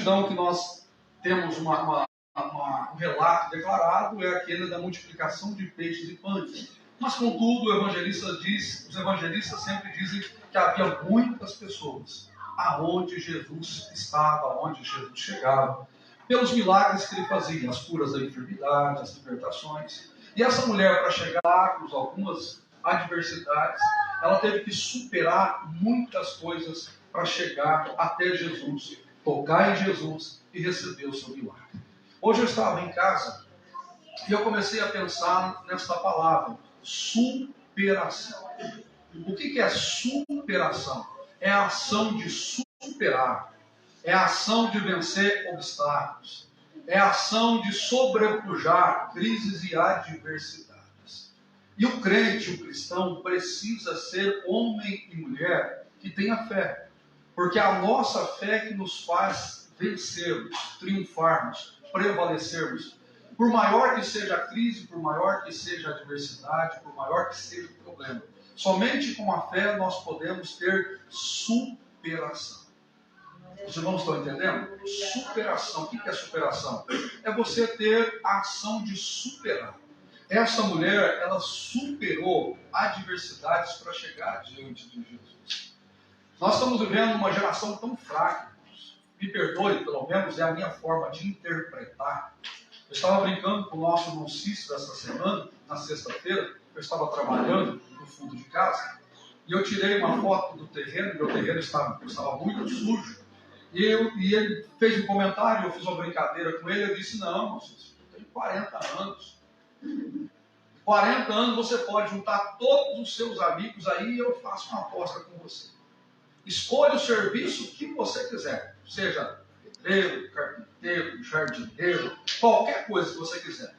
então que nós temos um relato declarado é aquele da multiplicação de peixes e pães. Mas, contudo, os evangelistas sempre dizem que havia muitas pessoas aonde Jesus estava, aonde Jesus chegava, pelos milagres que ele fazia, as curas da enfermidade, as libertações. E essa mulher, para chegar lá, com algumas adversidades, ela teve que superar muitas coisas para chegar até Jesus, tocar em Jesus e receber o seu milagre. Hoje eu estava em casa e eu comecei a pensar nesta palavra, superação. O que é superação? É a ação de superar, é a ação de vencer obstáculos, é a ação de sobrepujar crises e adversidades. E o crente, o cristão, precisa ser homem e mulher que tenha fé, porque é a nossa fé que nos faz vencermos, triunfarmos, prevalecermos. Por maior que seja a crise, por maior que seja a adversidade, por maior que seja o problema, somente com a fé nós podemos ter superação. Os irmãos estão entendendo? Superação. O que é superação? É você ter a ação de superar. Essa mulher, ela superou adversidades para chegar diante de Jesus. Nós estamos vivendo uma geração tão fraca. Me perdoe, pelo menos é a minha forma de interpretar. Eu estava brincando com o nosso irmão Cícero essa semana, na sexta-feira. Eu estava trabalhando no fundo de casa e eu tirei uma foto do terreno. Meu terreno estava muito sujo. E ele fez um comentário, eu fiz uma brincadeira com ele. Eu disse: não, Cícero, eu tenho 40 anos. 40 anos você pode juntar todos os seus amigos aí e eu faço uma aposta com você. Escolha o serviço que você quiser, seja pedreiro, carpinteiro, jardineiro, qualquer coisa que você quiser.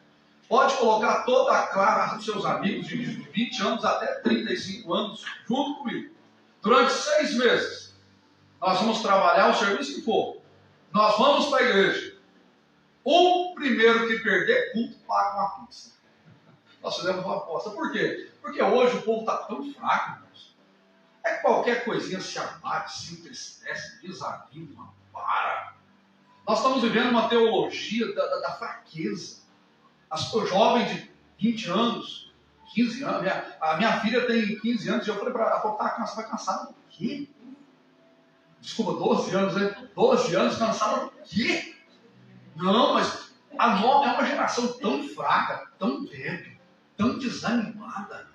Pode colocar toda a classe dos seus amigos de 20 anos até 35 anos junto comigo. Durante 6 meses, nós vamos trabalhar o serviço que for. Nós vamos para a igreja. O primeiro que perder culto paga uma pizza. Nós fizemos uma aposta. Por quê? Porque hoje o povo está tão fraco, irmãos. É qualquer coisinha se abate, se entristece, desanima, para. Nós estamos vivendo uma teologia da fraqueza. Os jovens de 20 anos, 15 anos, a minha filha tem 15 anos, e eu falei para ela, você vai cansada do quê? Desculpa, 12 anos, né? 12 anos cansada do quê? Não, mas a nova é uma geração tão fraca, tão débil, tão desanimada.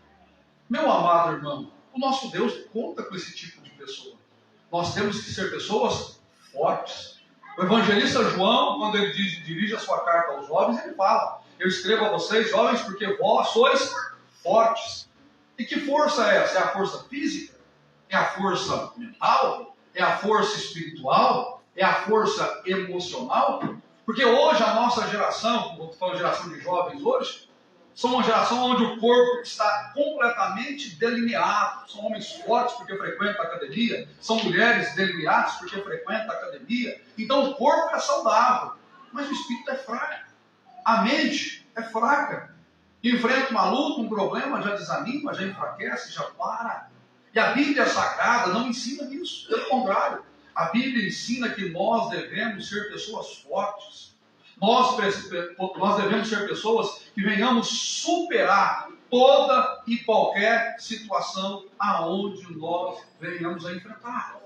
Meu amado irmão, o nosso Deus conta com esse tipo de pessoa. Nós temos que ser pessoas fortes. O evangelista João, quando ele dirige a sua carta aos jovens, ele fala: eu escrevo a vocês, jovens, porque vós sois fortes. E que força é essa? É a força física? É a força mental? É a força espiritual? É a força emocional? Porque hoje a nossa geração, vou falar geração de jovens hoje, são uma geração onde o corpo está completamente delineado. São homens fortes porque frequentam a academia. São mulheres delineadas porque frequentam a academia. Então o corpo é saudável, mas o espírito é fraco. A mente é fraca. Enfrenta uma luta, um problema, já desanima, já enfraquece, já para. E a Bíblia Sagrada não ensina isso. Pelo contrário, a Bíblia ensina que nós devemos ser pessoas fortes. Nós devemos ser pessoas que venhamos superar toda e qualquer situação aonde nós venhamos a enfrentar.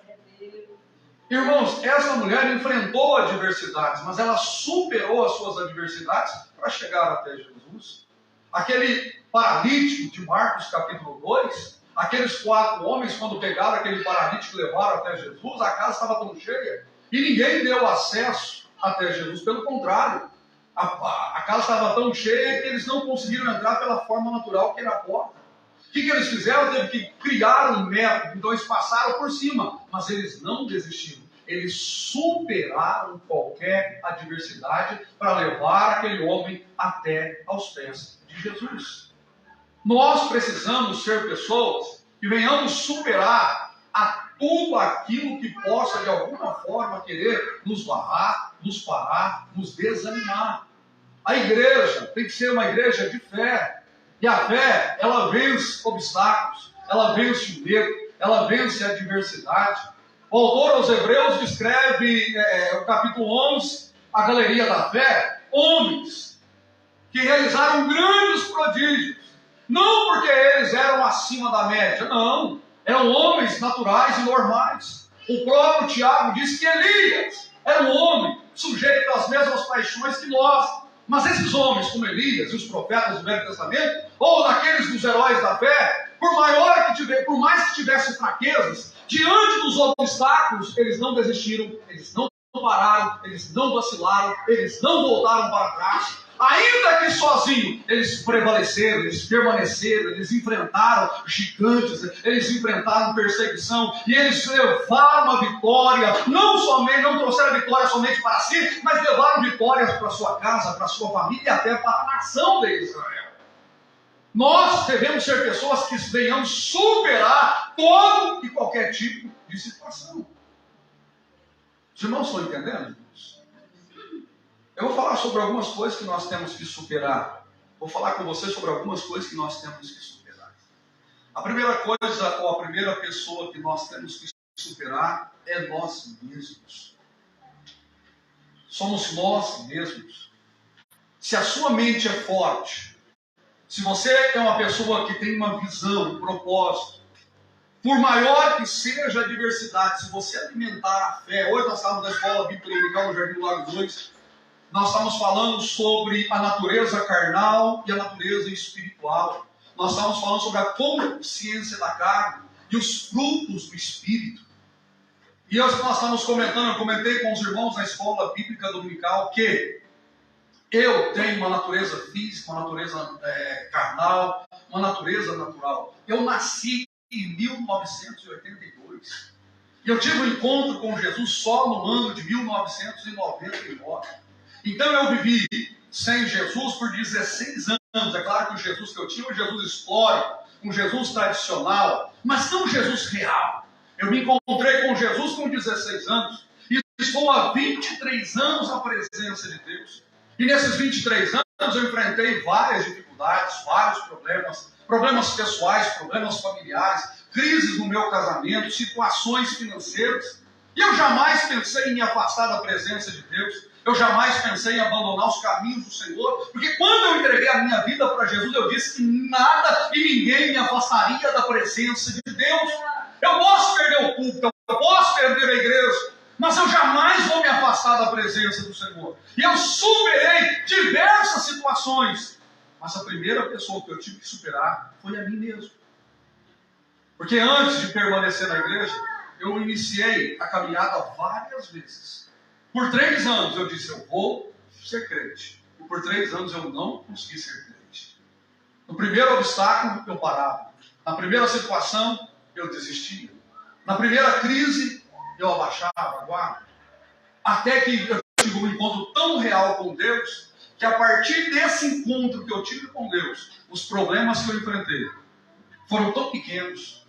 Irmãos, essa mulher enfrentou adversidades, mas ela superou as suas adversidades para chegar até Jesus. Aquele paralítico de Marcos capítulo 2, aqueles 4 homens, quando pegaram aquele paralítico e levaram até Jesus, a casa estava tão cheia e ninguém deu acesso até Jesus. Pelo contrário, a casa estava tão cheia que eles não conseguiram entrar pela forma natural que era a porta. O que eles fizeram? Teve que criar um método. Então eles passaram por cima, mas eles não desistiram. Eles superaram qualquer adversidade para levar aquele homem até aos pés de Jesus. Nós precisamos ser pessoas que venhamos superar a tudo aquilo que possa de alguma forma querer nos barrar, nos parar, nos desanimar. A igreja tem que ser uma igreja de fé. E a fé, ela vence obstáculos, ela vence o medo, ela vence a adversidade. O autor aos Hebreus descreve, o capítulo 11, a galeria da fé, homens que realizaram grandes prodígios. Não porque eles eram acima da média, não. Eram homens naturais e normais. O próprio Tiago diz que Elias era um homem sujeito às mesmas paixões que nós. Mas esses homens, como Elias e os profetas do Velho Testamento, ou daqueles dos heróis da fé, por mais que tivessem fraquezas, diante dos obstáculos, eles não desistiram, eles não pararam, eles não vacilaram, eles não voltaram para trás. Ainda que sozinhos, eles prevaleceram, eles permaneceram, eles enfrentaram gigantes, eles enfrentaram perseguição, e eles levaram a vitória, não trouxeram a vitória somente para si, mas levaram vitórias para a sua casa, para a sua família e até para a nação de Israel. Nós devemos ser pessoas que venhamos superar todo e qualquer tipo de situação. Os irmãos estão entendendo? Eu vou falar sobre algumas coisas que nós temos que superar. Vou falar com vocês sobre algumas coisas que nós temos que superar. A primeira coisa, ou a primeira pessoa que nós temos que superar é nós mesmos. Somos nós mesmos. Se a sua mente é forte, se você é uma pessoa que tem uma visão, um propósito, por maior que seja a diversidade, se você alimentar a fé, hoje nós estávamos na escola bíblica dominical no Jardim Lago 2, nós estamos falando sobre a natureza carnal e a natureza espiritual. Nós estamos falando sobre a consciência da carne e os frutos do Espírito. E hoje nós estamos comentando, eu comentei com os irmãos na escola bíblica dominical que eu tenho uma natureza física, uma natureza carnal, uma natureza natural. Eu nasci em 1982. E eu tive um encontro com Jesus só no ano de 1999. Então eu vivi sem Jesus por 16 anos. É claro que o Jesus que eu tinha é um Jesus histórico, um Jesus tradicional, mas não um Jesus real. Eu me encontrei com Jesus com 16 anos e estou há 23 anos na presença de Deus. E nesses 23 anos eu enfrentei várias dificuldades, vários problemas pessoais, problemas familiares, crises no meu casamento, situações financeiras. E eu jamais pensei em me afastar da presença de Deus. Eu jamais pensei em abandonar os caminhos do Senhor, porque quando eu entreguei a minha vida para Jesus, eu disse que nada e ninguém me afastaria da presença de Deus. Eu posso perder o culto, eu posso perder a igreja, mas eu jamais vou me afastar da presença do Senhor. E eu superei diversas situações, mas a primeira pessoa que eu tive que superar foi a mim mesmo. Porque antes de permanecer na igreja, eu iniciei a caminhada várias vezes. Por 3 anos eu disse, eu vou ser crente. E por 3 anos eu não consegui ser crente. No primeiro obstáculo, eu parava. Na primeira situação, eu desistia. Na primeira crise, eu abaixava a guarda. Até que eu tive um encontro tão real com Deus, que a partir desse encontro que eu tive com Deus, os problemas que eu enfrentei foram tão pequenos.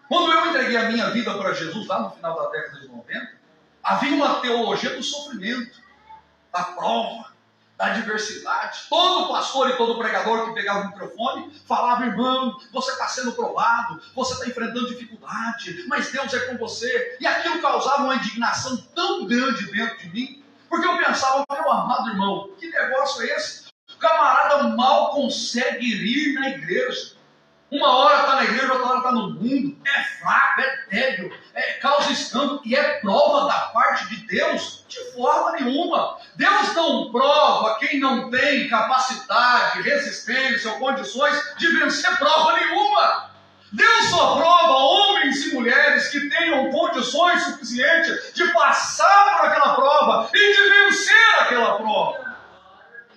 Quando eu entreguei a minha vida para Jesus, lá no final da década de 90, havia uma teologia do sofrimento, da prova, da adversidade. Todo pastor e todo pregador que pegava o microfone falava, irmão, você está sendo provado, você está enfrentando dificuldade, mas Deus é com você. E aquilo causava uma indignação tão grande dentro de mim, porque eu pensava, meu amado irmão, que negócio é esse? O camarada mal consegue ir na igreja. Uma hora está na igreja, outra hora está no mundo. É fraco, é débil, causa escândalo e é prova da parte de Deus? De forma nenhuma. Deus não prova quem não tem capacidade, resistência ou condições de vencer prova nenhuma. Deus só prova homens e mulheres que tenham condições suficientes de passar por aquela prova e de vencer aquela prova.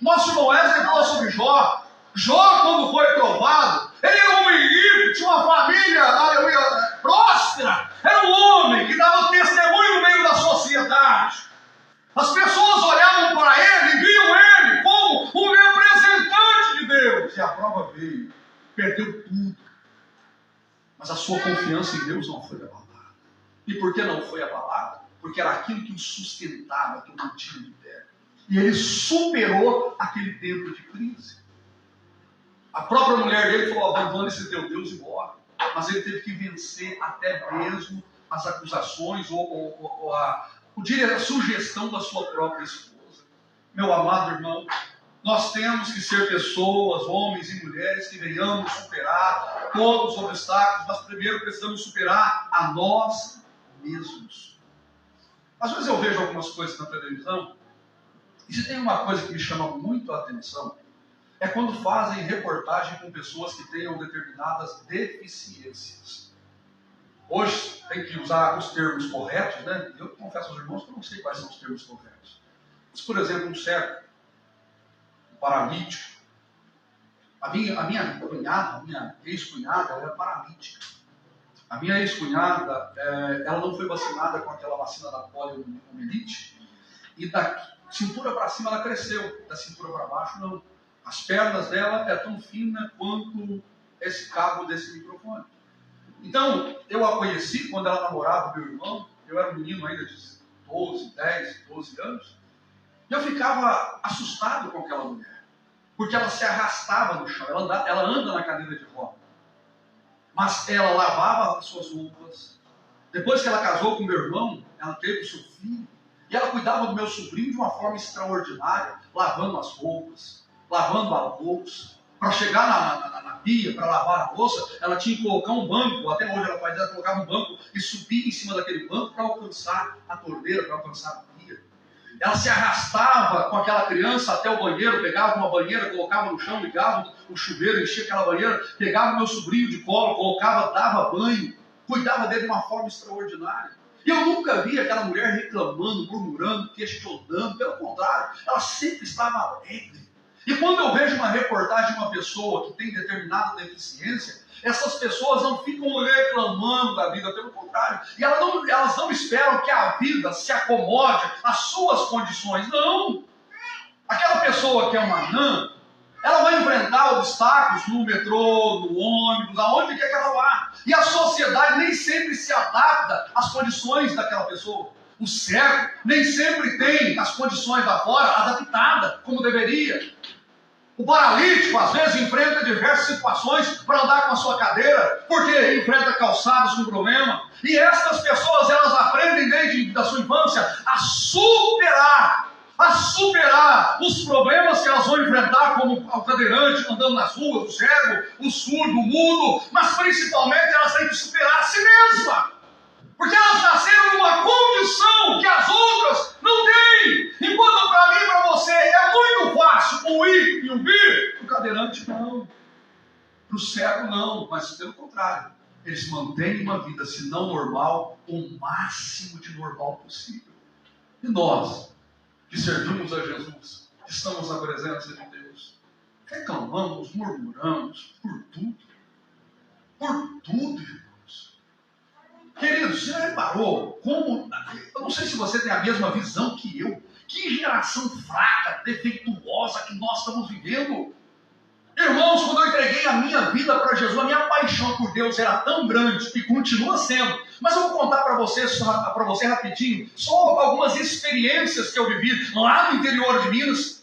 Nosso irmão Wesley falou sobre Jó. Jó, quando foi provado, ele era um homem rico, tinha uma família, aleluia, próspera. Era um homem que dava testemunho no meio da sociedade. As pessoas olhavam para ele e viam ele como um representante de Deus. E a prova veio, perdeu tudo. Mas a sua confiança em Deus não foi abalada. E por que não foi abalada? Porque era aquilo que o sustentava, que o mantinha de pé. E ele superou aquele tempo de crise. A própria mulher dele falou, abandona esse teu Deus e morre. Mas ele teve que vencer até mesmo as acusações ou a sugestão da sua própria esposa. Meu amado irmão, nós temos que ser pessoas, homens e mulheres, que venhamos superar todos os obstáculos, mas primeiro precisamos superar a nós mesmos. Às vezes eu vejo algumas coisas na televisão, e se tem uma coisa que me chama muito a atenção, é quando fazem reportagem com pessoas que tenham determinadas deficiências. Hoje tem que usar os termos corretos, né? Eu confesso aos irmãos que eu não sei quais são os termos corretos. Mas, por exemplo, um cego, um paralítico. A minha cunhada, a minha ex-cunhada, ela é paralítica. A minha ex-cunhada, ela não foi vacinada com aquela vacina da poliomielite, e da cintura para cima ela cresceu, da cintura para baixo não. As pernas dela é tão fina quanto esse cabo desse microfone. Então, eu a conheci quando ela namorava meu irmão, eu era um menino ainda de 12 anos, e eu ficava assustado com aquela mulher, porque ela se arrastava no chão, ela anda na cadeira de roda, mas ela lavava as suas roupas. Depois que ela casou com meu irmão, ela teve o seu filho, e ela cuidava do meu sobrinho de uma forma extraordinária, lavando as roupas, lavando a louça. Para chegar na pia, para lavar a louça, ela tinha que colocar um banco, até hoje ela faz, ela colocava um banco e subia em cima daquele banco para alcançar a torneira, para alcançar a pia. Ela se arrastava com aquela criança até o banheiro, pegava uma banheira, colocava no chão, ligava o chuveiro, enchia aquela banheira, pegava o meu sobrinho de colo, colocava, dava banho, cuidava dele de uma forma extraordinária. E eu nunca vi aquela mulher reclamando, murmurando, questionando, pelo contrário, ela sempre estava alegre. E quando eu vejo uma reportagem de uma pessoa que tem determinada deficiência, essas pessoas não ficam reclamando da vida, pelo contrário. E elas não esperam que a vida se acomode às suas condições. Não! Aquela pessoa que é uma anã, ela vai enfrentar obstáculos no metrô, no ônibus, aonde quer que ela vá. E a sociedade nem sempre se adapta às condições daquela pessoa. O cego nem sempre tem as condições lá fora adaptadas como deveria. O paralítico, às vezes, enfrenta diversas situações para andar com a sua cadeira, porque enfrenta calçados com problema. E estas pessoas, elas aprendem desde a sua infância a superar os problemas que elas vão enfrentar, como o cadeirante andando nas ruas, o cego, o surdo, o mudo, mas principalmente elas têm que superar a si mesmas. Porque elas nasceram numa condição que as outras não têm. Enquanto para mim e para você é muito fácil o ir e o vir, o cadeirante não. Para o cego não, mas pelo contrário. Eles mantêm uma vida, se não normal, o máximo de normal possível. E nós, que servimos a Jesus, que estamos na presença de Deus, reclamamos, murmuramos por tudo. Por tudo, irmãos. Queridos, você já reparou como... Eu não sei se você tem a mesma visão que eu. Que geração fraca, defeituosa que nós estamos vivendo. Irmãos, quando eu entreguei a minha vida para Jesus, a minha paixão por Deus era tão grande e continua sendo. Mas eu vou contar para você rapidinho só algumas experiências que eu vivi lá no interior de Minas.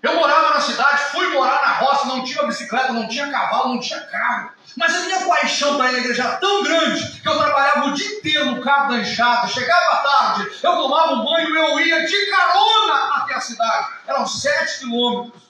Eu morava na cidade, fui morar na roça, não tinha bicicleta, não tinha cavalo, não tinha carro. Mas a minha paixão para ir na igreja era tão grande que eu trabalhava o dia inteiro no cabo da enxada. Chegava à tarde, eu tomava um banho e eu ia de carona até a cidade. Eram 7 quilômetros.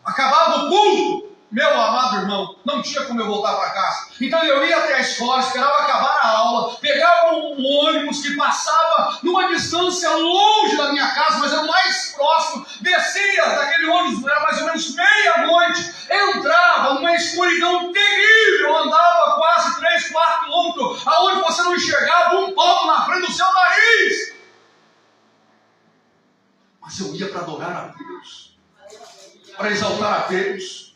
Acabava o culto. Meu amado irmão, não tinha como eu voltar para casa. Então eu ia até a escola, esperava acabar a aula, pegava um ônibus que passava numa distância longe da minha casa, mas era o mais próximo, descia daquele ônibus, era mais ou menos meia-noite, entrava numa escuridão terrível, andava quase 3, 4 quilômetros, aonde você não enxergava um palmo na frente do seu nariz. Mas eu ia para adorar a Deus, para exaltar a Deus.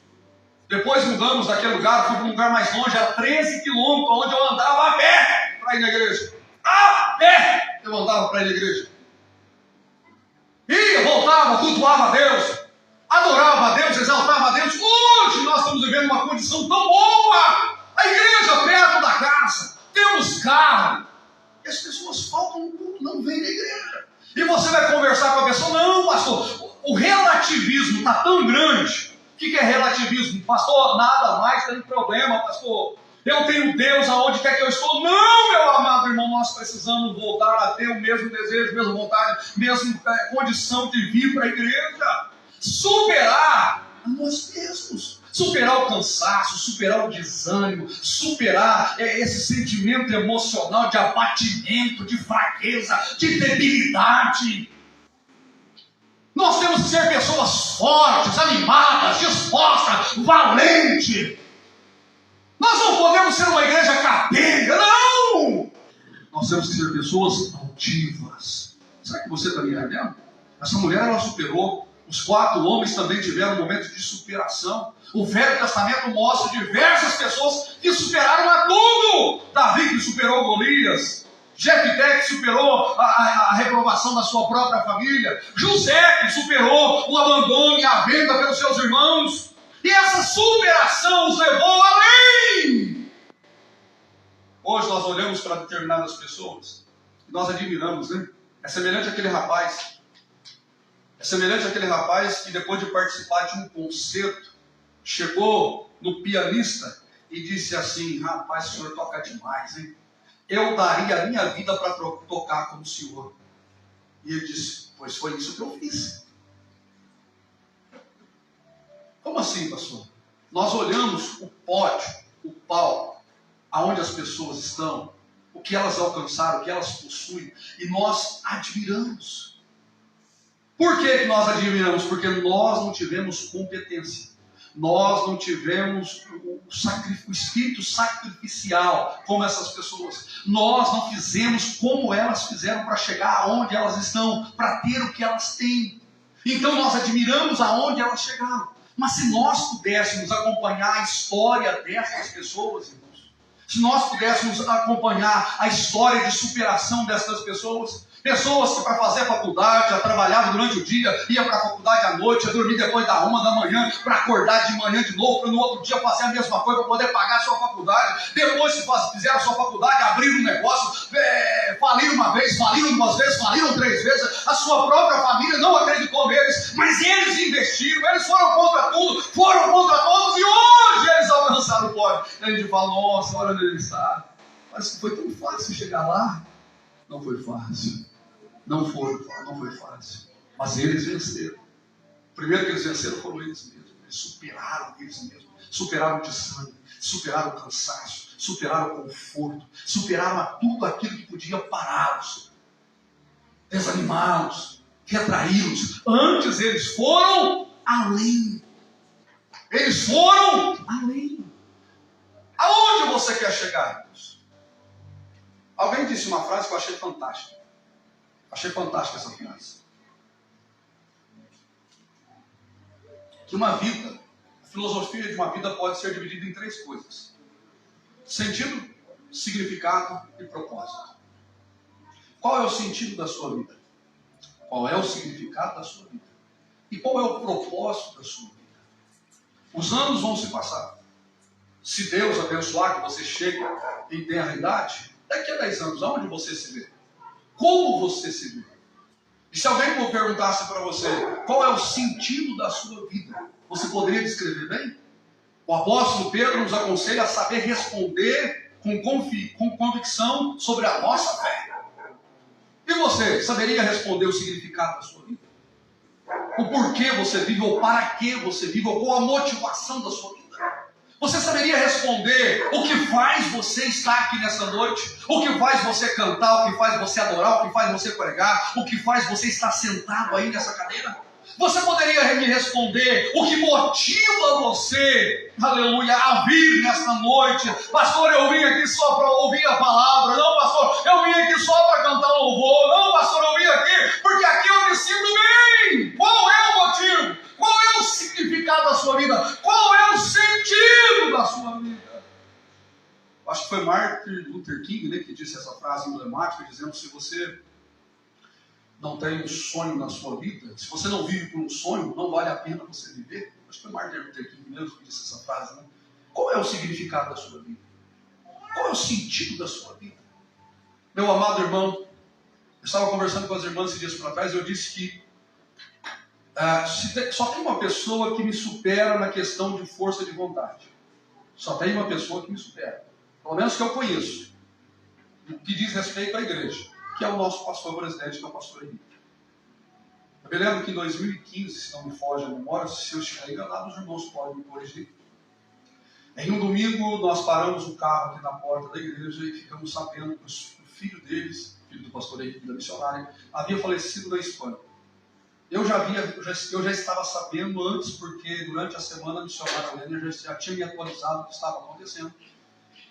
Depois mudamos daquele lugar, fui para um lugar mais longe, era 13 quilômetros, onde eu andava a pé para ir na igreja. A pé eu andava para ir na igreja. Ia, voltava, cultuava a Deus, adorava a Deus, exaltava a Deus. Hoje nós estamos vivendo uma condição tão boa. A igreja perto da casa, temos carro. E as pessoas faltam no culto, não vêm na igreja. E você vai conversar com a pessoa, não, pastor, o relativismo está tão grande. O que é relativismo? Pastor, nada mais tem problema, pastor. eu tenho Deus aonde quer que eu estou. Não, meu amado irmão, nós precisamos voltar a ter o mesmo desejo, mesma vontade, mesma condição de vir para a igreja. Superar a nós mesmos. Superar o cansaço, superar o desânimo, superar esse sentimento emocional de abatimento, de fraqueza, de debilidade. Nós temos que ser pessoas fortes, animadas, dispostas, valentes. Nós não podemos ser uma igreja capenga, não! Nós temos que ser pessoas altivas. Será que você está me entendendo? Essa mulher, ela superou. Os 4 homens também tiveram momentos de superação. O Velho Testamento mostra diversas pessoas que superaram a tudo. Davi que superou Golias. Jefté que superou a reprovação da sua própria família. José que superou o abandono e a venda pelos seus irmãos. E essa superação os levou além. Hoje nós olhamos para determinadas pessoas e nós admiramos, né? É semelhante àquele rapaz. É semelhante àquele rapaz que depois de participar de um concerto, chegou no pianista e disse assim: rapaz, o senhor toca demais, hein? Eu daria a minha vida para tocar como o senhor. E ele disse: pois foi isso que eu fiz. Como assim, pastor? Nós olhamos o pódio, o palco, aonde as pessoas estão, o que elas alcançaram, o que elas possuem, e nós admiramos. Por que nós admiramos? Porque nós não tivemos competência. Nós não tivemos o espírito sacrificial como essas pessoas. Nós não fizemos como elas fizeram para chegar aonde elas estão, para ter o que elas têm. Então nós admiramos aonde elas chegaram. Mas se nós pudéssemos acompanhar a história dessas pessoas, irmãos, se nós pudéssemos acompanhar a história de superação dessas pessoas, pessoas que para fazer a faculdade, já trabalhava durante o dia, ia para a faculdade à noite, ia dormir depois da 1 da manhã, para acordar de manhã de novo, para no outro dia fazer a mesma coisa, para poder pagar a sua faculdade. Depois que fizeram a sua faculdade, abriram um negócio, faliram uma vez, faliram 2 vezes, faliram 3 vezes, a sua própria família não acreditou neles, mas eles investiram, eles foram contra tudo, foram contra todos, e hoje eles alcançaram o pódio. E a gente fala: nossa, olha onde ele está. Parece que foi tão fácil chegar lá. Não foi fácil. Não foi fácil. Mas eles venceram. O primeiro que eles venceram foram eles mesmos. Eles superaram eles mesmos. Superaram o desânimo, superaram o cansaço, superaram o conforto, superaram a tudo aquilo que podia pará-los, desanimá-los, retraí-los. Antes eles foram além. Eles foram além. Aonde você quer chegar, irmãos? Alguém disse uma frase que eu achei fantástica. Achei fantástica essa frase. Que uma vida, a filosofia de uma vida pode ser dividida em 3 coisas: sentido, significado e propósito. Qual é o sentido da sua vida? Qual é o significado da sua vida? E qual é o propósito da sua vida? Os anos vão se passar. Se Deus abençoar que você chegue em tenra idade, daqui a 10 anos, aonde você se vê? Como você se vê? E se alguém me perguntasse para você qual é o sentido da sua vida, você poderia descrever bem? O apóstolo Pedro nos aconselha a saber responder com convicção sobre a nossa fé. E você saberia responder o significado da sua vida? O porquê você vive, ou para que você vive, ou qual a motivação da sua vida? Você saberia responder o que faz você estar aqui nessa noite? O que faz você cantar? O que faz você adorar? O que faz você pregar? O que faz você estar sentado aí nessa cadeira? Você poderia me responder o que motiva você, aleluia, a vir nesta noite? Pastor, eu vim aqui só para ouvir a palavra. Não, pastor, eu vim aqui só para cantar louvor. Não, pastor, eu vim aqui porque aqui eu me sinto bem. Qual é o motivo? Qual é o significado da sua vida? Qual é o sentido da sua vida? Acho que foi Martin Luther King, né, que disse essa frase emblemática, dizendo: se você não tem um sonho na sua vida, se você não vive por um sonho, não vale a pena você viver. Acho que foi Martin Luther King mesmo que disse essa frase, né? Qual é o significado da sua vida? Qual é o sentido da sua vida? Meu amado irmão, eu estava conversando com as irmãs esses dias para trás e eu disse que só tem uma pessoa que me supera na questão de força de vontade. Só tem uma pessoa que me supera. pelo menos que eu conheço, no que diz respeito à igreja, que é o nosso pastor presidente, que é o pastor Henrique. Eu me lembro que em 2015, se não me foge a memória, se eu estiver enganado, os irmãos podem me corrigir. Em um domingo, nós paramos o carro aqui na porta da igreja e ficamos sabendo que o filho deles, filho do pastor Henrique da missionária, havia falecido na Espanha. Eu já estava sabendo antes, porque durante a semana a missionária Helena já tinha me atualizado o que estava acontecendo.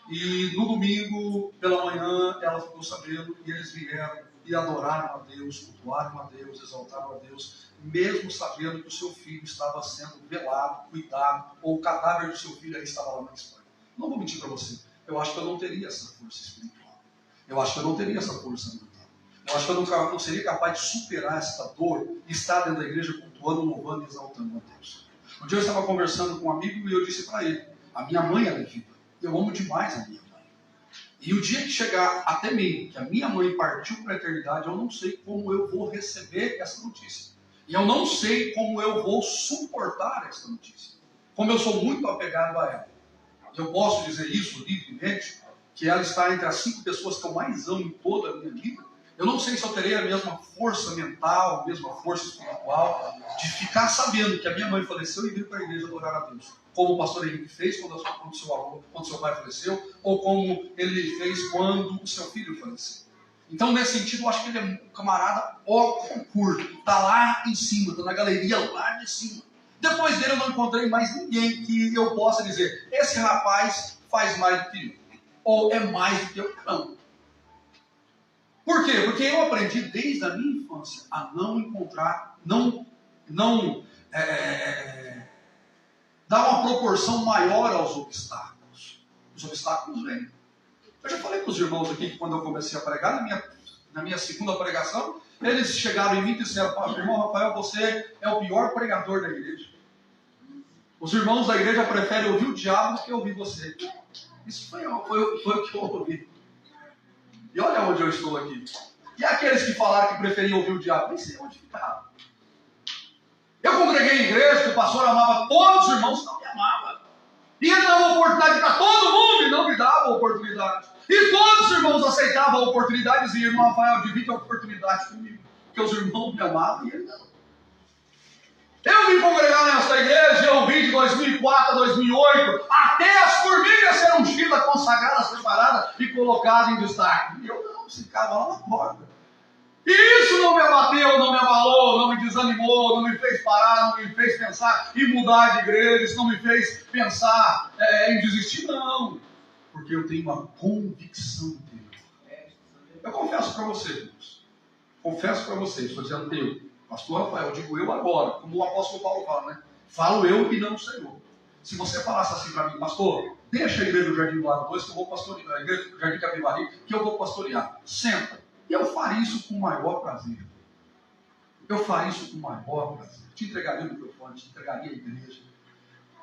E no domingo, pela manhã, ela ficou sabendo e eles vieram e adoraram a Deus, cultuaram a Deus, exaltaram a Deus, mesmo sabendo que o seu filho estava sendo velado, cuidado, ou o cadáver do seu filho aí estava lá na Espanha. Não vou mentir para você, eu acho que eu não teria essa força espiritual. Eu acho que eu não teria essa força mental. Eu acho que eu não seria capaz de superar essa dor e estar dentro da igreja cultuando, louvando e exaltando a Deus. Um dia eu estava conversando com um amigo e eu disse para ele, a minha mãe é viva. Eu amo demais a minha mãe. E o dia que chegar até mim, que a minha mãe partiu para a eternidade, eu não sei como eu vou receber essa notícia. E eu não sei como eu vou suportar essa notícia. Como eu sou muito apegado a ela. Eu posso dizer isso livremente, que ela está entre as 5 pessoas que eu mais amo em toda a minha vida. Eu não sei se eu terei a mesma força mental, a mesma força espiritual, de ficar sabendo que a minha mãe faleceu e veio para a igreja adorar a Deus. Como o pastor Henrique fez quando seu pai faleceu, ou como ele fez quando o seu filho faleceu. Então, nesse sentido, eu acho que ele é um camarada ó concurso. Está lá em cima, está na galeria lá de cima. Depois dele eu não encontrei mais ninguém que eu possa dizer, esse rapaz faz mais do que eu. Ou é mais do que eu. Não. Por quê? Porque eu aprendi desde a minha infância a não encontrar, dar uma proporção maior aos obstáculos. Os obstáculos vêm. Eu já falei para os irmãos aqui que quando eu comecei a pregar, na minha segunda pregação, eles chegaram em mim e disseram, irmão Rafael, você é o pior pregador da igreja. Os irmãos da igreja preferem ouvir o diabo do que ouvir você. Isso foi o que eu ouvi. E olha onde eu estou aqui. E aqueles que falaram que preferiam ouvir o diabo? Nem sei onde ficaram. Eu congreguei em igreja que o pastor amava todos os irmãos, não me amava. E ele dava oportunidade para todo mundo e não me dava oportunidade. E todos os irmãos aceitavam a oportunidade e diziam, irmão Rafael, divide a oportunidade comigo. Porque os irmãos me amavam e ele não. Eu vim congregar nesta igreja, eu vim de 2004 a 2008, até as formigas serão ungidas, consagradas, preparadas e colocadas em destaque. E eu não, ficava lá na porta. E isso não me abateu, não me abalou, não me desanimou, não me fez parar, não me fez pensar em mudar de igreja, isso não me fez pensar em desistir, não. Porque eu tenho uma convicção interior. Eu confesso para vocês, irmãos. Confesso para vocês, estou dizendo eu. Pastor Rafael, eu digo eu agora, como o apóstolo Paulo fala, né? Falo eu e não o Senhor. Se você falasse assim para mim, pastor, deixa a igreja do Jardim do Lago 2 que eu vou pastorear, a igreja do Jardim Capivari, que eu vou pastorear. Senta. E eu faria isso com o maior prazer. Eu faria isso com o maior prazer. Te entregaria o microfone, te entregaria a igreja.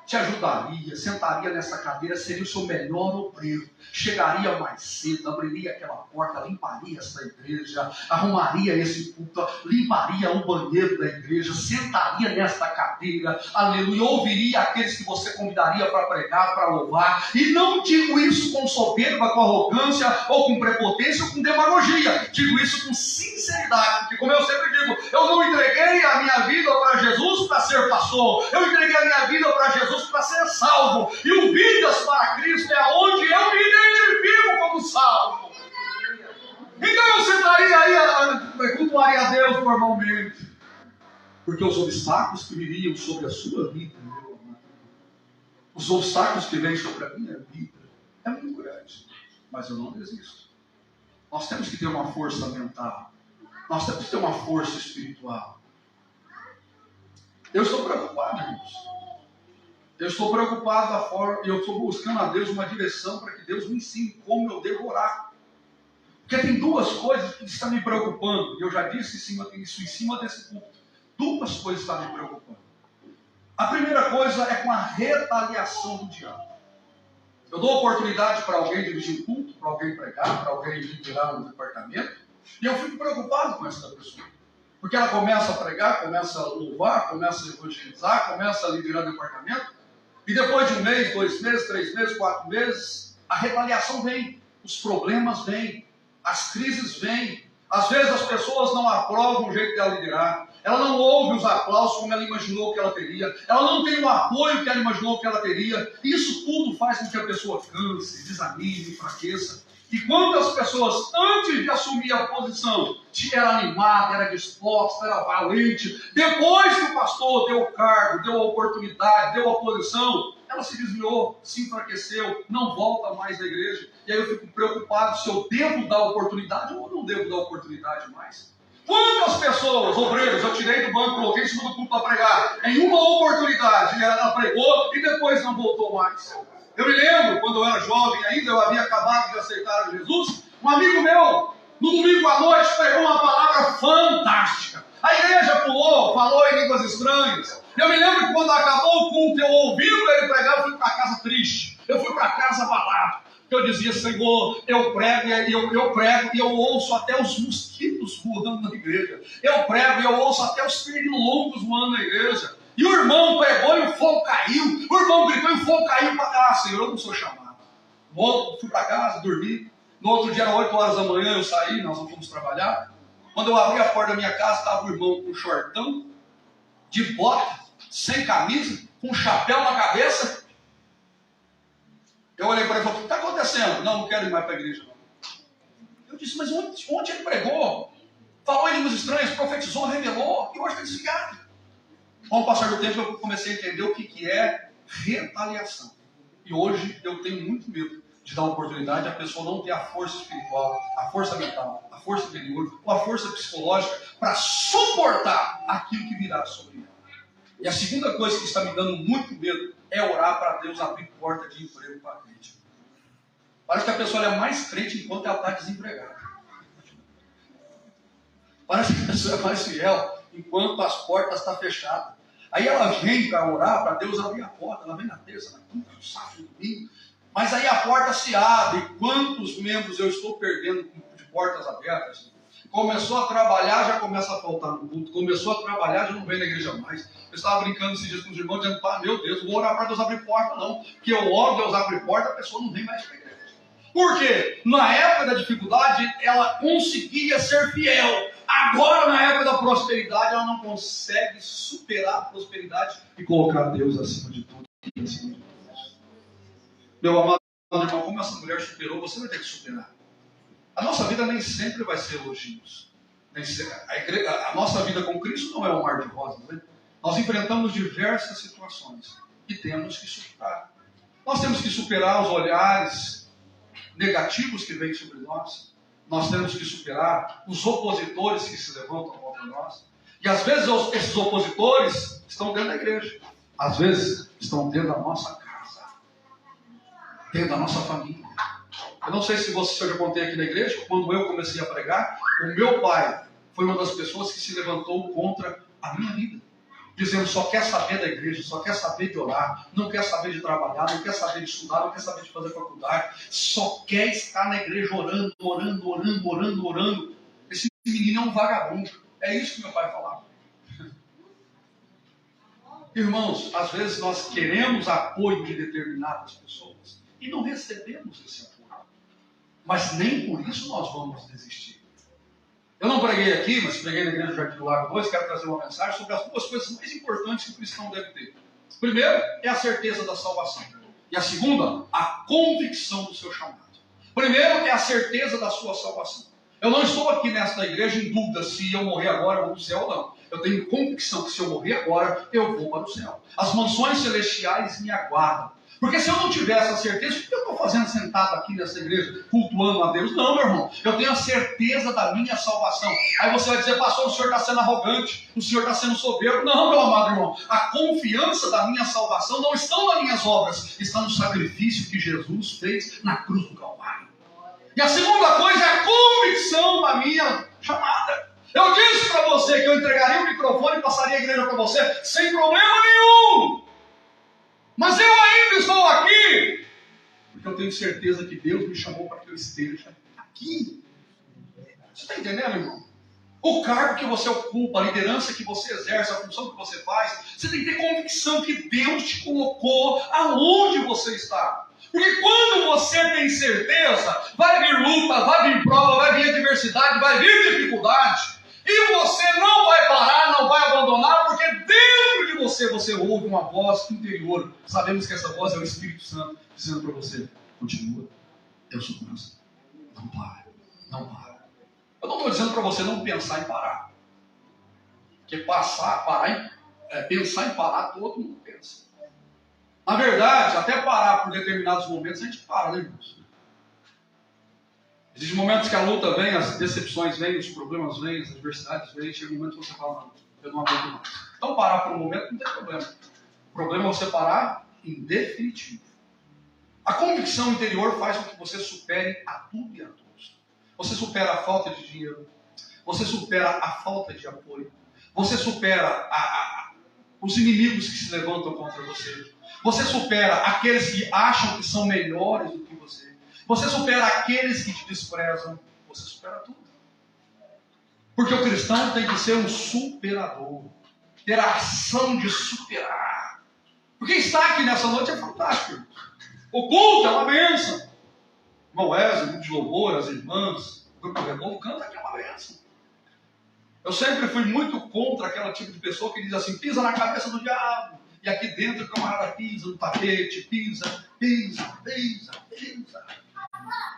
Te ajudaria, sentaria nessa cadeira, seria o seu melhor obreiro. Chegaria mais cedo, abriria aquela porta, limparia essa igreja, arrumaria esse culto, limparia o banheiro da igreja, sentaria nesta cadeira, aleluia, ouviria aqueles que você convidaria para pregar, para louvar. E não digo isso com soberba, com arrogância, ou com prepotência, ou com demagogia. Digo isso com sinceridade, porque como eu sempre digo, eu não entreguei a minha vida para Jesus para ser pastor, eu entreguei a minha vida para Jesus para ser salvo. E o Vidas para Cristo é onde eu me identifico como salvo. Então eu sentaria aí, cultuaria a Deus normalmente. Porque os obstáculos que viriam sobre a sua vida, meu amado, os obstáculos que vêm sobre a minha vida, é muito grande. Mas eu não desisto. Nós temos que ter uma força mental. Nós temos que ter uma força espiritual. Eu estou preocupado, irmãos. Eu estou preocupado da forma, eu estou buscando a Deus uma direção para que Deus me ensine como eu devo orar. Porque tem duas coisas que estão me preocupando. E eu já disse isso em cima desse ponto. Duas coisas estão me preocupando. A primeira coisa é com a retaliação do diabo. Eu dou oportunidade para alguém dirigir culto, para alguém pregar, para alguém liderar um departamento. E eu fico preocupado com essa pessoa. Porque ela começa a pregar, começa a louvar, começa a evangelizar, começa a liderar o departamento. E depois de 1 mês, 2 meses, 3 meses, 4 meses, a retaliação vem, os problemas vêm, as crises vêm. Às vezes as pessoas não aprovam o jeito dela liderar. Ela não ouve os aplausos como ela imaginou que ela teria. Ela não tem o apoio que ela imaginou que ela teria. Isso tudo faz com que a pessoa canse, desanime, enfraqueça. E quantas pessoas, antes de assumir a posição, era animada, era disposta, era valente, depois que o pastor deu o cargo, deu a oportunidade, deu a posição, ela se desviou, se enfraqueceu, não volta mais à igreja. E aí eu fico preocupado se eu devo dar oportunidade ou não devo dar oportunidade mais. Quantas pessoas, obreiros, eu tirei do banco, coloquei em cima do púlpito para pregar, em uma oportunidade ela pregou e depois não voltou mais. Eu me lembro, quando eu era jovem ainda, eu havia acabado de aceitar a Jesus, um amigo meu, no domingo à noite, pregou uma palavra fantástica. A igreja pulou, falou em línguas estranhas. Eu me lembro que quando acabou o culto, eu ouvindo ele pregar, eu fui para casa triste. Eu fui para casa abalado. Eu dizia, Senhor, eu prego e eu ouço até os mosquitos voando na igreja. Eu prego e eu ouço até os pernilongos voando na igreja. E o irmão pregou e o fogo caiu. O irmão gritou e o fogo caiu. Ah, Senhor, eu não sou chamado. Fui para casa, dormi. No outro dia, às 8 horas da manhã, eu saí, nós não fomos trabalhar. Quando eu abri a porta da minha casa, estava o irmão com shortão, de bota, sem camisa, com um chapéu na cabeça. Eu olhei para ele e falei, o que está acontecendo? Não quero ir mais para a igreja. Não. Eu disse, mas onde ele pregou? Falou em línguas estranhas, profetizou, revelou, e hoje está desviado. Com o passar do tempo, eu comecei a entender o que é retaliação. E hoje eu tenho muito medo de dar oportunidade a pessoa não ter a força espiritual, a força mental, a força interior, ou a força psicológica para suportar aquilo que virá sobre ela. E a segunda coisa que está me dando muito medo é orar para Deus abrir porta de emprego para a crente. Parece que a pessoa é mais crente enquanto ela está desempregada. Parece que a pessoa é mais fiel enquanto as portas estão fechadas. Aí ela vem para orar para Deus abrir a porta. Ela vem na terça, na quinta, no sábado, no domingo. Mas aí a porta se abre. Quantos membros eu estou perdendo de portas abertas? Começou a trabalhar, já começa a faltar no culto. Começou a trabalhar, já não vem na igreja mais. Eu estava brincando esses dias com os irmãos, dizendo, meu Deus, não vou orar para Deus abrir porta não. Porque eu oro, Deus abre porta, a pessoa não vem mais para a igreja. Por quê? Na época da dificuldade, ela conseguia ser fiel. Agora, na época da prosperidade, ela não consegue superar a prosperidade e colocar Deus acima de tudo. Meu amado irmão, como essa mulher superou, você vai ter que superar. A nossa vida nem sempre vai ser elogios. A nossa vida com Cristo não é um mar de rosas. Né? Nós enfrentamos diversas situações e temos que superar. Nós temos que superar os olhares negativos que vêm sobre nós. Nós temos que superar os opositores que se levantam contra nós. E às vezes esses opositores estão dentro da igreja. Às vezes estão dentro da nossa casa. Dentro da nossa família. Eu não sei se eu já contei aqui na igreja, quando eu comecei a pregar, o meu pai foi uma das pessoas que se levantou contra a minha vida. Dizendo, só quer saber da igreja, só quer saber de orar, não quer saber de trabalhar, não quer saber de estudar, não quer saber de fazer faculdade, só quer estar na igreja orando, orando, orando, orando, orando. Esse menino é um vagabundo. É isso que meu pai falava. Irmãos, às vezes nós queremos apoio de determinadas pessoas e não recebemos esse apoio. Mas nem por isso nós vamos desistir. Eu não preguei aqui, mas preguei na igreja do Jardim do Lago 2, quero trazer uma mensagem sobre as duas coisas mais importantes que o cristão deve ter. Primeiro, é a certeza da salvação. E a segunda, a convicção do seu chamado. Primeiro, é a certeza da sua salvação. Eu não estou aqui nesta igreja em dúvida se eu morrer agora eu vou para o céu ou não. Eu tenho convicção que se eu morrer agora, eu vou para o céu. As mansões celestiais me aguardam. Porque se eu não tiver essa certeza, o que eu estou fazendo sentado aqui nessa igreja, cultuando a Deus? Não, meu irmão, eu tenho a certeza da minha salvação. Aí você vai dizer, pastor, o senhor está sendo arrogante, o senhor está sendo soberbo. Não, meu amado irmão, a confiança da minha salvação não está nas minhas obras, está no sacrifício que Jesus fez na cruz do Calvário. E a segunda coisa é a convicção da minha chamada. Eu disse para você que eu entregaria o microfone e passaria a igreja para você sem problema nenhum. Mas eu ainda estou aqui, porque eu tenho certeza que Deus me chamou para que eu esteja aqui. Você está entendendo, irmão? O cargo que você ocupa, a liderança que você exerce, a função que você faz, você tem que ter convicção que Deus te colocou aonde você está. Porque quando você tem certeza, vai vir luta, vai vir prova, vai vir adversidade, vai vir dificuldade. E você não vai parar, não vai abandonar, porque dentro de você ouve uma voz interior. Sabemos que essa voz é o Espírito Santo dizendo para você: continua, eu sou com você. Não para, não para. Eu não estou dizendo para você não pensar em parar. Porque pensar em parar, todo mundo pensa. Na verdade, até parar por determinados momentos, a gente para, né, irmãos? Existem momentos que a luta vem, as decepções vêm, os problemas vêm, as adversidades vêm, chega um momento que você fala: não, eu não aguento mais. Então parar por um momento não tem problema. O problema é você parar em definitivo. A convicção interior faz com que você supere a tudo e a todos. Você supera a falta de dinheiro, você supera a falta de apoio, você supera os inimigos que se levantam contra você, você supera aqueles que acham que são melhores do que você, você supera aqueles que te desprezam, você supera tudo. Porque o cristão tem que ser um superador, ter a ação de superar. Porque estar aqui nessa noite é fantástico. O culto é uma bênção. Irmão Wesley, grupo de louvor, as irmãs, o grupo Renovo, canta que é uma bênção. Eu sempre fui muito contra aquele tipo de pessoa que diz assim: pisa na cabeça do diabo. E aqui dentro o camarada pisa no tapete, pisa.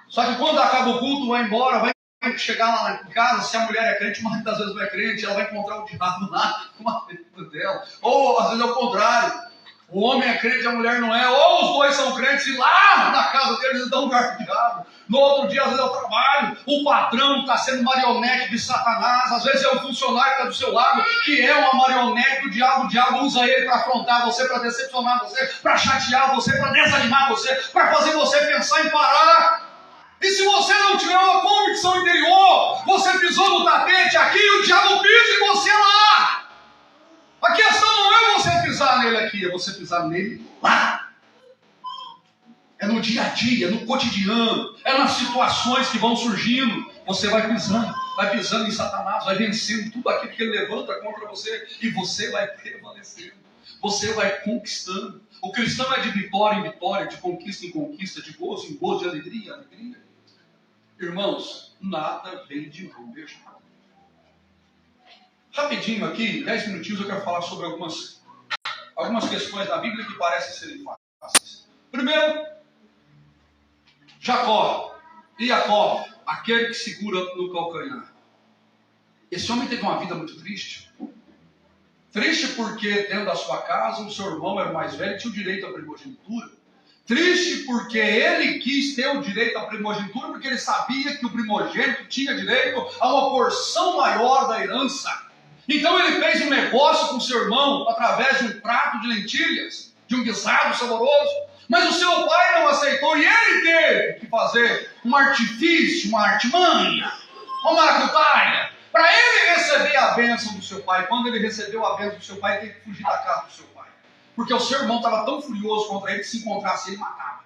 Só que quando acaba o culto, vai embora, vai chegar lá em casa, se a mulher é crente, muitas vezes não é crente, ela vai encontrar o diabo lá com a vida dela. Ou às vezes é o contrário. O homem é crente, a mulher não é. Ou os dois são crentes e lá na casa deles eles dão lugar pro diabo. No outro dia, às vezes é o trabalho. O patrão está sendo marionete de Satanás. Às vezes é o funcionário que está do seu lado, que é uma marionete do diabo. O diabo usa ele para afrontar você, para decepcionar você, para chatear você, para desanimar você, para fazer você pensar em parar. E se você não tiver uma convicção interior, você pisou no tapete aqui e o diabo pisa em você lá. A questão não é você pisar nele aqui, é você pisar nele lá. É no dia a dia, é no cotidiano, é nas situações que vão surgindo. Você vai pisando em Satanás, vai vencendo tudo aquilo que ele levanta contra você, e você vai prevalecendo, você vai conquistando. O cristão é de vitória em vitória, de conquista em conquista, de gozo em gozo, de alegria em alegria. Irmãos, nada vem de mão beijada. Rapidinho aqui, 10 minutinhos, eu quero falar sobre algumas questões da Bíblia que parecem serem fáceis. Primeiro, Jacó, aquele que segura no calcanhar. Esse homem teve uma vida muito triste. Triste porque dentro da sua casa o seu irmão era o mais velho e tinha o direito à primogenitura. Triste porque ele quis ter o direito à primogenitura porque ele sabia que o primogênito tinha direito a uma porção maior da herança. Então ele fez um negócio com seu irmão através de um prato de lentilhas, de um guisado saboroso. Mas o seu pai não aceitou e ele teve que fazer um artifício, uma artimanha, uma maracutaia, para ele receber a bênção do seu pai. Quando ele recebeu a bênção do seu pai, ele teve que fugir da casa do seu pai. Porque o seu irmão estava tão furioso contra ele que se encontrasse ele matava.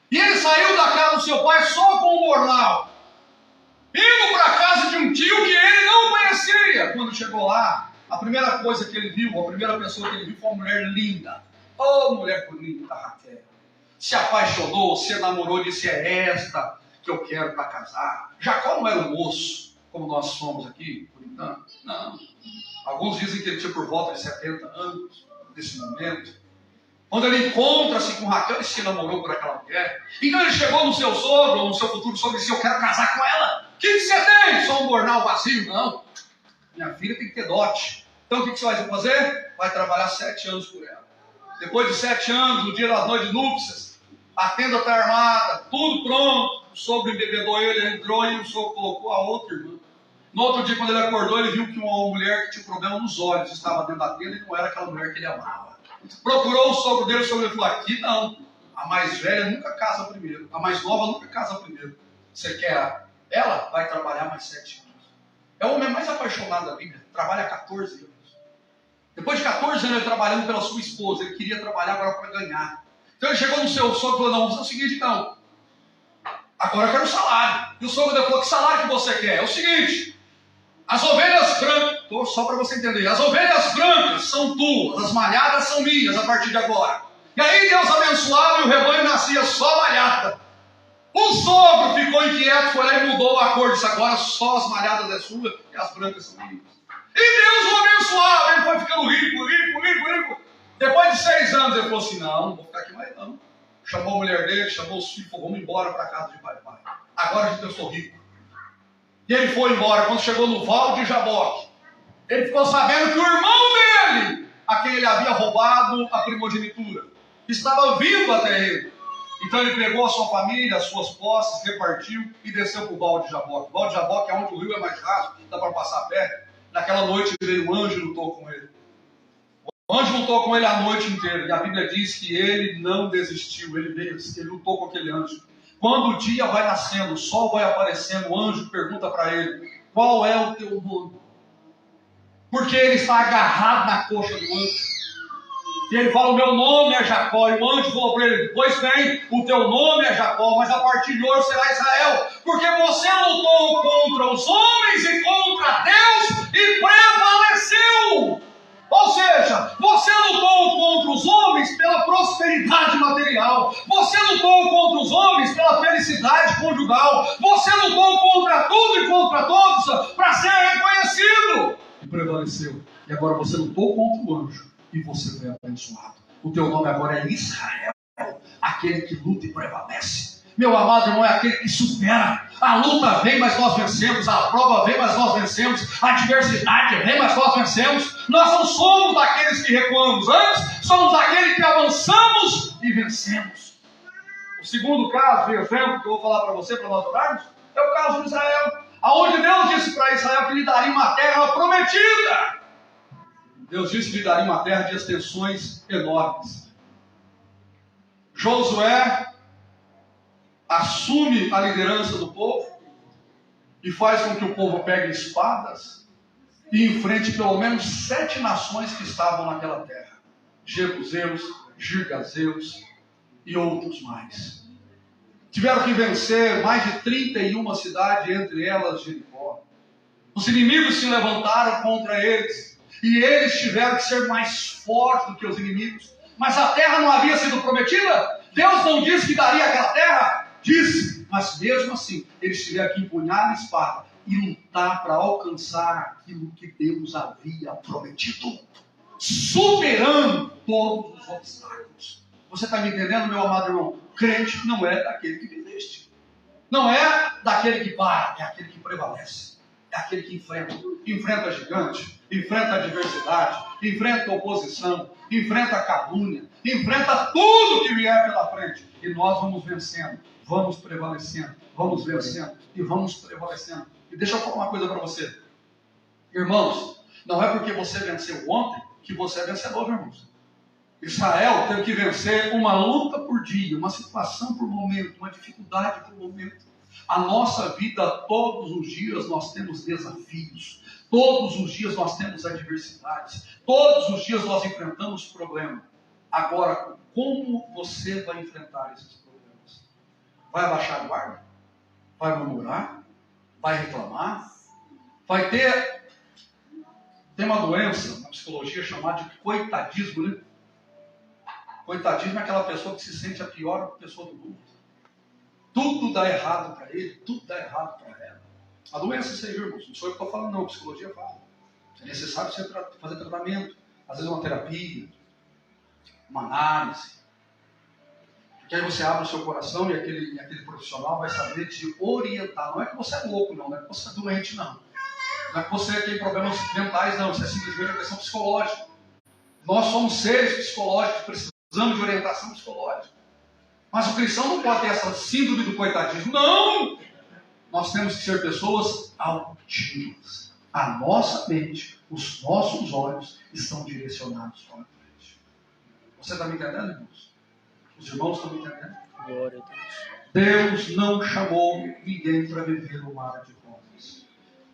E ele saiu da casa do seu pai só com um jornal, indo para a casa de um tio que ele não conhecia. Quando chegou lá, a primeira coisa que ele viu, a primeira pessoa que ele viu foi uma mulher linda. Oh, mulher bonita, Raquel. Se apaixonou, se namorou, disse: é esta que eu quero para casar. Jacó não era um moço, como nós somos aqui, por enquanto. Não. Alguns dizem que ele tinha por volta de 70 anos, nesse momento. Quando ele encontra-se com Raquel, ele se namorou por aquela mulher. Então ele chegou no seu sogro, ou no seu futuro sogro, e disse: eu quero casar com ela. O que você tem? Só um bornal vazio? Não. Minha filha tem que ter dote. Então o que você vai fazer? Vai trabalhar 7 anos por ela. Depois de 7 anos, no dia das noites núpcias, a tenda está armada, tudo pronto. O sogro embebedou ele, entrou e o sogro colocou a outra irmã. No outro dia, quando ele acordou, ele viu que uma mulher que tinha problema nos olhos estava dentro da tenda e não era aquela mulher que ele amava. Procurou o sogro dele, o sogro falou: aqui não. A mais velha nunca casa primeiro. A mais nova nunca casa primeiro. Você quer ela? Vai trabalhar mais 7 anos. É o homem mais apaixonado da Bíblia. Trabalha 14 anos. Depois de 14 anos ele trabalhando pela sua esposa, ele queria trabalhar agora para ganhar. Então ele chegou no seu sogro e falou: não, vamos fazer o seguinte então. Agora eu quero salário. E o sogro dele falou: que salário que você quer? É o seguinte: as ovelhas brancas, só para você entender, as ovelhas brancas são tuas, as malhadas são minhas a partir de agora. E aí Deus abençoava e o rebanho nascia só malhada. O sogro ficou inquieto, foi lá e mudou a cor. Disse: agora só as malhadas é sua e as brancas são minhas. E Deus o abençoava, ele foi ficando rico. Depois de 6 anos ele falou assim: não vou ficar aqui mais não. Chamou a mulher dele, chamou os filhos, falou: vamos embora para casa de pai. Agora eu sou rico. E ele foi embora. Quando chegou no Val de Jaboque, ele ficou sabendo que o irmão dele, a quem ele havia roubado a primogenitura, estava vindo até ele. Então ele pegou a sua família, as suas posses, repartiu e desceu para o Val de Jaboque. O Val de Jaboque é onde o rio é mais raso, dá para passar a pé. Naquela noite veio um anjo e lutou com ele. O anjo lutou com ele a noite inteira. E a Bíblia diz que ele não desistiu. Ele lutou com aquele anjo. Quando o dia vai nascendo, o sol vai aparecendo, o anjo pergunta para ele: qual é o teu nome? Porque ele está agarrado na coxa do anjo. E ele fala: o meu nome é Jacó. E o anjo falou para ele: pois bem, o teu nome é Jacó, mas a partir de hoje será Israel, porque você lutou contra os homens e contra Deus e prevaleceu. Ou seja, você lutou contra os homens pela prosperidade material, você lutou contra os homens pela felicidade conjugal, você lutou contra tudo e contra todos para ser reconhecido e prevaleceu. E agora você lutou contra o anjo e você foi abençoado. O teu nome agora é Israel, aquele que luta e prevalece. Meu amado irmão, é aquele que supera. A luta vem, mas nós vencemos. A prova vem, mas nós vencemos. A adversidade vem, mas nós vencemos. Nós não somos daqueles que recuamos antes, somos daqueles que avançamos e vencemos. O segundo caso, de exemplo, que eu vou falar para você, para nós orarmos, é o caso de Israel, aonde Deus disse para Israel que lhe daria uma terra prometida. Deus disse que lhe daria uma terra de extensões enormes. Josué assume a liderança do povo e faz com que o povo pegue espadas e enfrente pelo menos 7 nações que estavam naquela terra: Jebuseus, Girgazeus e outros mais. Tiveram que vencer mais de 31 cidades, entre elas Jericó. Os inimigos se levantaram contra eles e eles tiveram que ser mais fortes do que os inimigos. Mas a terra não havia sido prometida? Deus não disse que daria aquela terra? Disse, mas mesmo assim, eles tiveram que empunhar a espada e lutar para alcançar aquilo que Deus havia prometido, superando todos os obstáculos. Você está me entendendo, meu amado irmão? Crente não é daquele que desiste, não é daquele que para, é aquele que prevalece, é aquele que enfrenta gigante, enfrenta adversidade, enfrenta oposição, enfrenta calúnia, enfrenta tudo que vier pela frente, e nós vamos vencendo. Vamos prevalecendo, vamos vencendo e vamos prevalecendo. E deixa eu falar uma coisa para você. Irmãos, não é porque você venceu ontem que você é vencedor, irmãos. Israel teve que vencer uma luta por dia, uma situação por momento, uma dificuldade por momento. A nossa vida, todos os dias nós temos desafios. Todos os dias nós temos adversidades. Todos os dias nós enfrentamos problemas. Agora, como você vai enfrentar esses problemas? Vai abaixar a guarda? Vai murmurar? Vai reclamar? Vai ter... Tem uma doença na psicologia chamada de coitadismo, né? Coitadismo é aquela pessoa que se sente a pior pessoa do mundo. Tudo dá errado para ele, tudo dá errado para ela. A doença é isso aí, irmãos. Não sou eu que estou falando, não. A psicologia fala. É necessário você fazer tratamento. Às vezes uma terapia, uma análise. Porque aí você abre o seu coração e aquele profissional vai saber te orientar. Não é que você é louco, não é que você é doente, não. Não é que você tem problemas mentais, não. Isso é simplesmente uma questão psicológica. Nós somos seres psicológicos, precisamos de orientação psicológica. Mas o cristão não pode ter essa síndrome do coitadismo. Não! Nós temos que ser pessoas altivas. A nossa mente, os nossos olhos estão direcionados para a frente. Você está me entendendo, irmãos? Os irmãos estão me entendendo? Glória a Deus. Deus não chamou ninguém para viver no mar de rosas.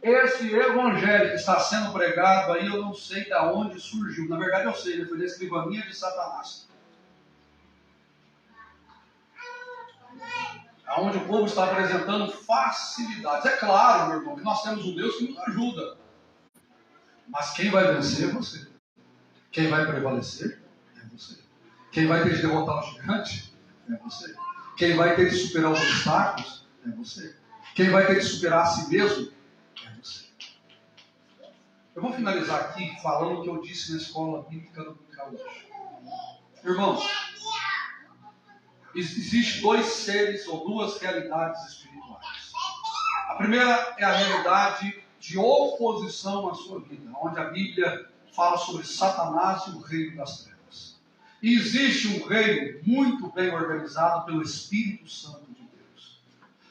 Esse evangelho que está sendo pregado aí, eu não sei de onde surgiu. Na verdade eu sei, ele foi da escrivaninha de Satanás. Onde o povo está apresentando facilidades. É claro, meu irmão, que nós temos um Deus que nos ajuda. Mas quem vai vencer é você. Quem vai prevalecer é você. Quem vai ter de derrotar o gigante é você. Quem vai ter de superar os obstáculos é você. Quem vai ter de superar a si mesmo é você. Eu vou finalizar aqui falando o que eu disse na escola bíblica dominical hoje. Irmãos, existem dois seres ou duas realidades espirituais. A primeira é a realidade de oposição à sua vida, onde a Bíblia fala sobre Satanás e o reino das trevas. E existe um reino muito bem organizado pelo Espírito Santo de Deus.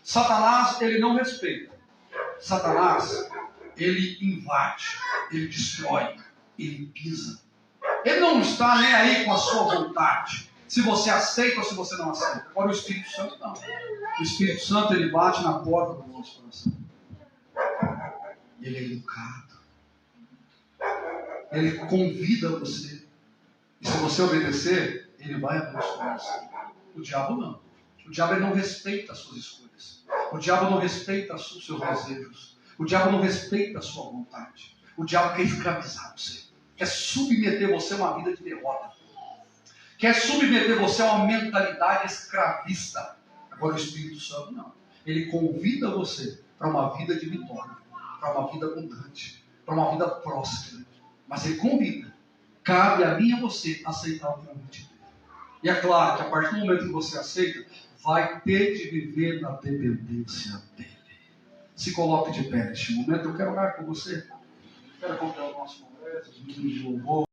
Satanás, ele não respeita. Satanás, ele invade, ele destrói, ele pisa. Ele não está nem aí com a sua vontade, se você aceita ou se você não aceita. Agora o Espírito Santo não. O Espírito Santo, ele bate na porta do nosso coração. Ele é educado. Ele convida você. E se você obedecer, ele vai abençoar você. O diabo não. O diabo, ele não respeita as suas escolhas. O diabo não respeita os seus desejos. O diabo não respeita a sua vontade. O diabo quer escravizar você. Quer submeter você a uma vida de derrota. Quer submeter você a uma mentalidade escravista. Agora o Espírito Santo não. Ele convida você para uma vida de vitória, para uma vida abundante, para uma vida próspera. Mas ele convida. Cabe a mim e a você aceitar o convite dele. E é claro que a partir do momento que você aceita, vai ter de viver na dependência dele. Se coloque de pé neste momento. Eu quero orar com você. Quero contar o nosso momento, os meninos de louvor.